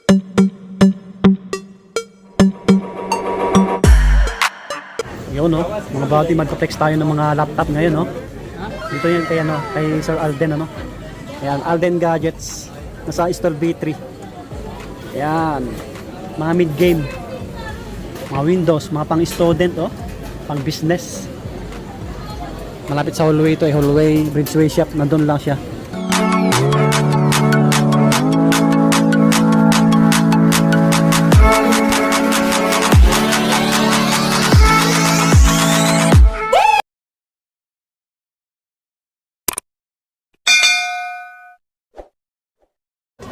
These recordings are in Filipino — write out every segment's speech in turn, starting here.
Yun, no? Mga buddy, magpa-flex tayo ng mga laptop ngayon, no? Dito yan kay, kay Sir Alden, ano? Ayan, Alden Gadgets. Nasa Store B3. Ayan. Mga mid-game. Mga Windows, mga pang-student, oh. Pang-business. Malapit sa hallway ito, hallway, Bridgeway shop. Nandun lang siya.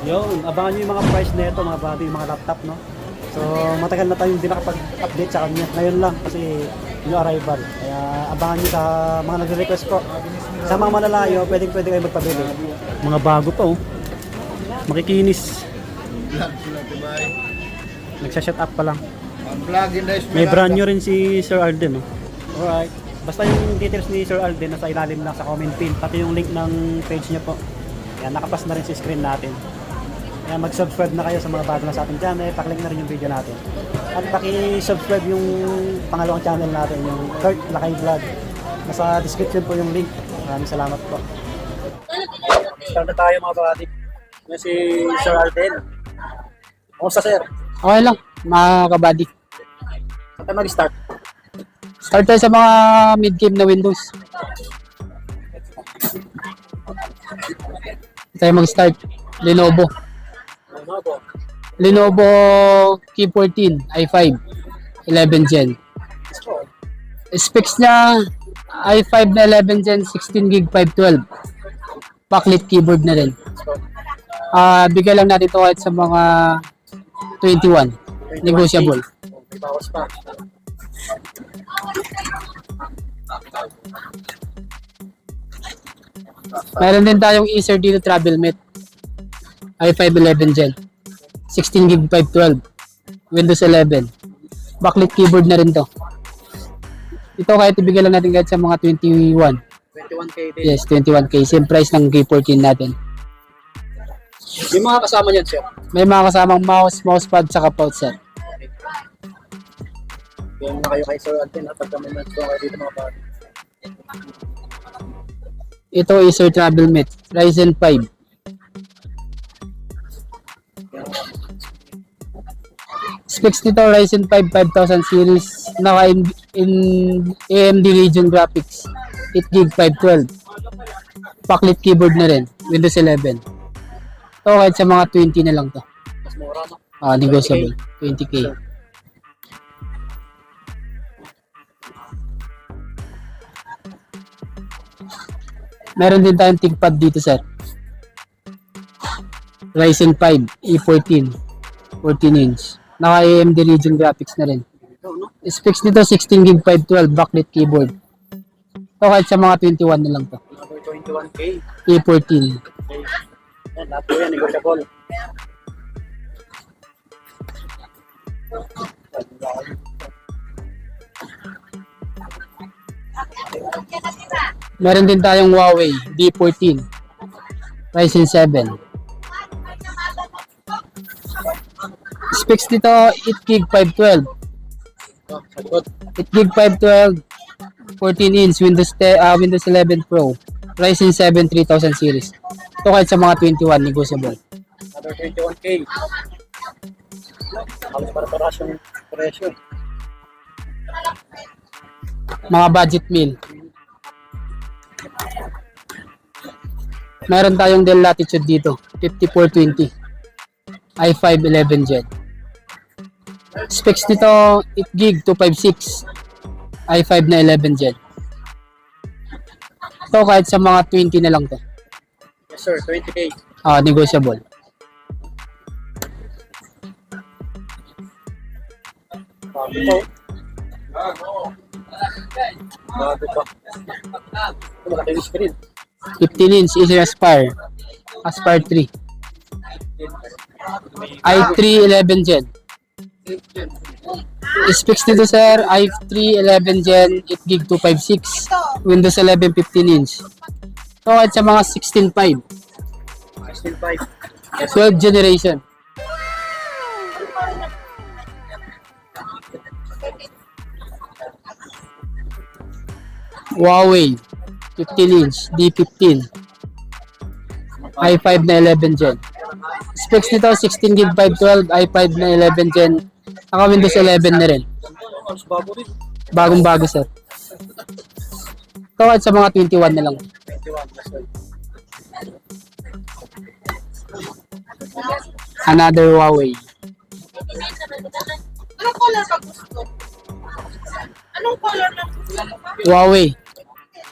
Yun, abangan nyo yung mga price nito mga buddy, yung mga laptop, no? So, matagal na tayong hindi nakapag-update sa kanya. Ngayon lang, kasi new arrival. Kaya abangan nyo sa mga nagre-request ko. Sa mga malalayo, pwede kayo magpabili. Mga bago pa, oh. Makikinis. Nagsashut up pa lang. May brand new rin si Sir Alden, oh. Alright. Basta yung details ni Sir Alden nasa ilalim lang sa comment pin. Pati yung link ng page niya po. Yan, nakapas na rin sa screen natin. Kaya mag-subscribe na kayo sa mga bago na sa ating channel. Paklik na rin yung video natin. At paki-subscribe yung pangalawang channel natin, yung Kurt Lakay Vlog. Nasa description po yung link. Maraming salamat po. Start na tayo mga buddy. Yan si Sir Alden. Kumusta sir? Okay lang, mga kabady. Saan tayo mag-start? Start tayo sa mga mid-game na Windows. Tayo mag-start. Lenovo Q14 i5 11 Gen. Specs niya i5 na 11 Gen 16GB 512. Backlit keyboard na rin. Bigay lang natin ito kahit sa mga 21. Negotiable. May bawas pa. Meron din tayong Acer dito TravelMate i5 11 Gen 16GB 512 Windows 11 backlit keyboard na rin to. Ito kahit ibigay lang natin kahit sa mga 21. 21K din. Yes, 21K. Same price ng K14 natin. Yung mga kasama niyan sir? May mga kasamang mousepad, saka pouch set. Kaya na kayo kay Sir Alden at pagka may nag-go kayo dito mga buddy. Ito Acer TravelMate Ryzen 5. Specs nito Ryzen 5 5000 series, naka in AMD Radeon graphics, 8GB 512. Backlit keyboard na rin, Windows 11. Ito kahit sa mga 20 na lang to. Mas mura no? Negotiable, 20K. Meron din tayong ThinkPad dito sir. Ryzen 5 E14 14 inch. Naka AMD Radeon graphics na rin. Specs nito 16GB 512 backlit keyboard. Ito kahit sa mga 21 na lang to. 21K. E14. Yan, lahat po yan, negotiable. Meron din tayong Huawei D14 Ryzen 7. Specs nito 8GB 512. 8GB 512 14 inch Windows 11 Pro Ryzen 7 3000 series. Ito kahit sa mga 21 negotiable. Another 21K. Halos para yung presyo. Mga budget meal. Meron tayong Dell Latitude dito 5420 i5 11 Gen. Specs nito 8GB 256 i5 na 11 Gen. Ito kahit sa mga 20 na lang to. Yes sir, 20K. Negotiable. Bago po. Bago pa. Ito malaki yung screen. 15 inch Acer Aspire 3 i3 11 Gen. Specs nito sir i3 11 Gen 8GB 256 Windows 11 15 inch. So kahit sa mga 16.5 16.5. 12 generation. Huawei 15-inch D15 i5 na 11 Gen. Specs nito 16 GB 512 i5 na 11 Gen. Naka Windows 11 na rin. Bagong bago sir. Ito kahit sa mga 21 na lang. Another Huawei. Anong color ka gusto? Anong color na Huawei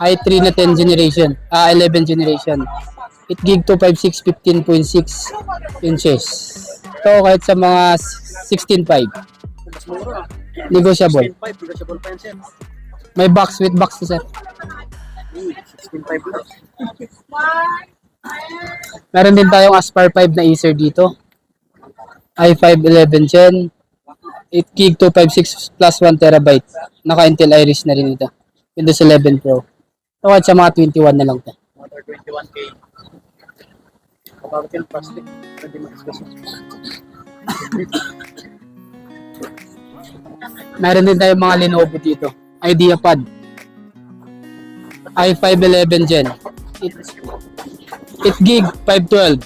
i3 na 10 generation, 11 generation. 8 gig 256 15.6 inches. Ito kahit sa mga 16.5. Negotiable. 16.5, negotiable pa yan, sir. May box with box to sir. 16.5 lang. Meron din tayong Aspire 5 na Acer dito. i5 11 Gen. 8 gig 256 plus 1 terabyte. Naka Intel Iris na rin ito. Windows 11 Pro. Ito kahit sa mga 21 na lang ito. Another 21K. Kapag yung plastic, pwede mag-discuss. Meron din tayong mga Lenovo dito. IdeaPad. i5 11 Gen. 8 gig 512.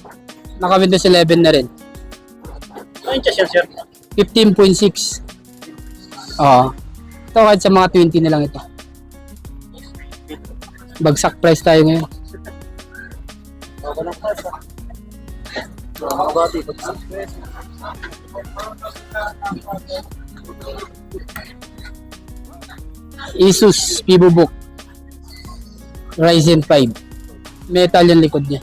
Naka Windows 11 na rin. Ano yung chest yan, sir? 15.6. Oo. Ito kahit sa mga 20 na lang ito. Bagsak price tayo ngayon. Ako lang pa, sir. Mga bati, Asus VivoBook Ryzen 5. Metal yung likod niya.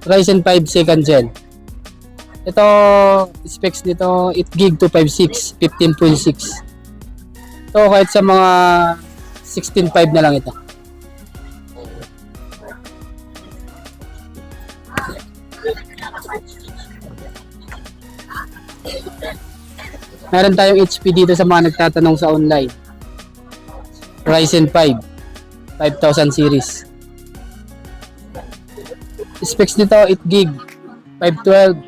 Ryzen 5 2nd gen. Ito, specs nito 8 gig 256 15.6. Ito kahit sa mga 16.5 na lang ito. Meron tayong HP dito sa mga nagtatanong sa online. Ryzen 5 5000 series. Specs nito 8 gig 512.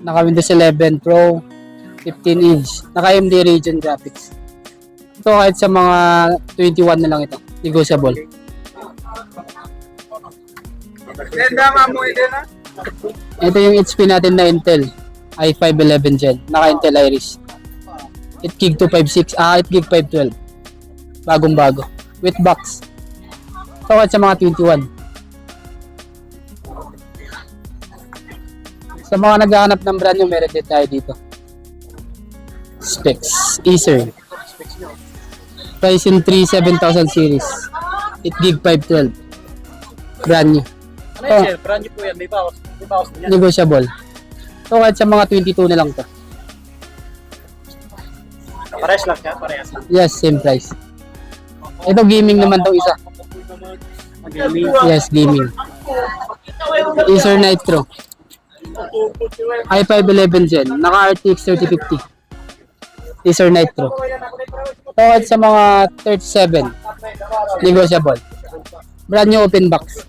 Naka Windows 11 Pro 15 inch. Naka AMD Radeon graphics. Ito kahit sa mga 21 na lang ito. Negotiable. Ito yung HP natin na Intel i5 11 Gen. Naka Intel Iris. 8 gig 256, 8 gig 512. Bagong bago. With box. Ito kahit sa mga 21. Sa mga naghahanap ng brand new, meron din tayo dito. Specs. Acer. Ryzen 3 7000 series. 8 gig 512. Brand new. Ano yun, sir? Brand new po yan. May bawas. May bawas din yan. Negotiable. Ito kahit sa mga 22 na lang to. Parehas lang siya. Parehas lang. Yes, same price. Ito gaming naman tong isa. Gaming. Yes, gaming. Acer Nitro. i5 11 Gen. Naka RTX 3050. Acer Nitro. Ito kahit sa mga 37. Negotiable. Brand new open box.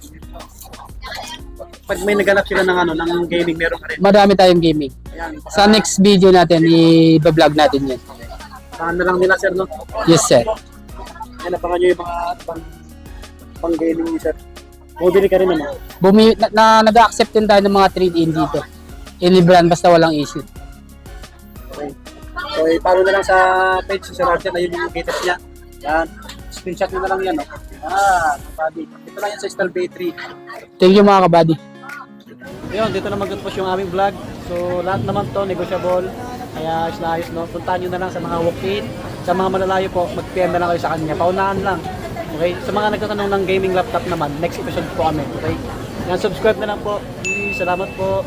Pag may naganap sila ng ano, ng gaming, meron ka rin. Marami tayong gaming. Ayan. Sa next video natin, i-vlog natin yan. Saan na lang nila, sir, no? Yes, sir. Yan, abangan nyo yung mga pang gaming ni sir. Mobili ka rin, ano? Nag-accept din tayo ng mga trade-in dito. Any brand, basta walang issue. Okay. So, follow na lang sa page si Sir Arjen. Ayun yung gators niya. Yan. Screenshot nyo na lang yan, no? Kabady. Ito lang yan sa Style Bay 3. Thank you mga kabady. Yun, dito na magtapos yung aming vlog. So, lahat naman to negotiable. Kaya ayos na ayos, no? Puntahan nyo na lang sa mga walk-in. Sa mga malalayo po, mag-PM na lang kayo sa kanya. Paunahan lang. Okay? Sa mga nagtatanong ng gaming laptop naman, next episode po kami. Okay? Yan, subscribe na lang po. Salamat po.